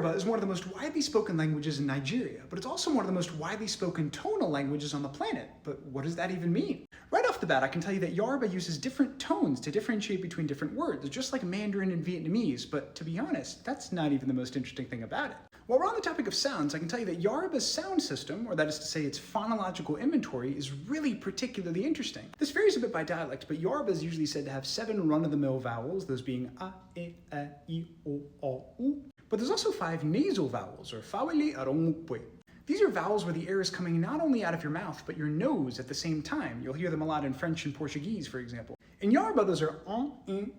Yoruba is one of the most widely spoken languages in Nigeria, but it's also one of the most widely spoken tonal languages on the planet. But what does that even mean? Right off the bat, I can tell you that Yoruba uses different tones to differentiate between different words, just like Mandarin and Vietnamese, but to be honest, that's not even the most interesting thing about it. While we're on the topic of sounds, I can tell you that Yoruba's sound system, or that is to say its phonological inventory, is really particularly interesting. This varies a bit by dialect, but Yoruba is usually said to have 7 run-of-the-mill vowels, those being a, e, I, o, u. But there's also 5 nasal vowels, or faweli aromupwe. These are vowels where the air is coming not only out of your mouth, but your nose at the same time. You'll hear them a lot in French and Portuguese, for example. In Yoruba, those are and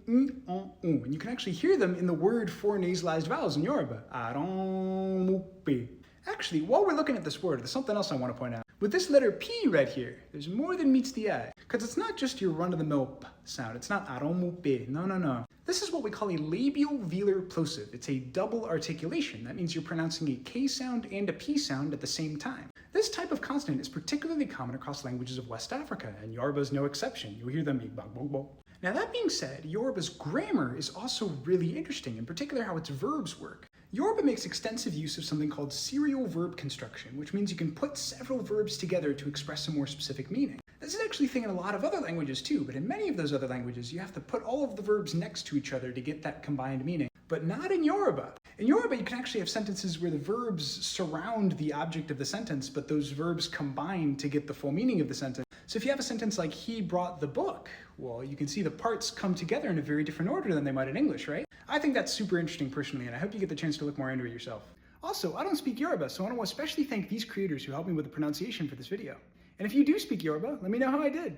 you can actually hear them in the word for nasalized vowels in Yoruba. Aromupwe. Actually, while we're looking at this word, there's something else I want to point out. With this letter P right here, there's more than meets the eye. Because it's not just your run-of-the-mill P sound. It's not aromupwe. No. This is what we call a labial velar plosive. It's a double articulation. That means you're pronouncing a K sound and a P sound at the same time. This type of consonant is particularly common across languages of West Africa, and Yoruba is no exception. You'll hear them bang. Now that being said, Yoruba's grammar is also really interesting, in particular how its verbs work. Yoruba makes extensive use of something called serial verb construction, which means you can put several verbs together to express a more specific meaning. This is actually a thing in a lot of other languages too, but in many of those other languages, you have to put all of the verbs next to each other to get that combined meaning. But not in Yoruba. In Yoruba, you can actually have sentences where the verbs surround the object of the sentence, but those verbs combine to get the full meaning of the sentence. So if you have a sentence like, he brought the book, well, you can see the parts come together in a very different order than they might in English, right? I think that's super interesting personally, and I hope you get the chance to look more into it yourself. Also, I don't speak Yoruba, so I want to especially thank these creators who helped me with the pronunciation for this video. And if you do speak Yoruba, let me know how I did.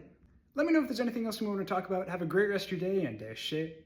Let me know if there's anything else we want to talk about. Have a great rest of your day, and shit.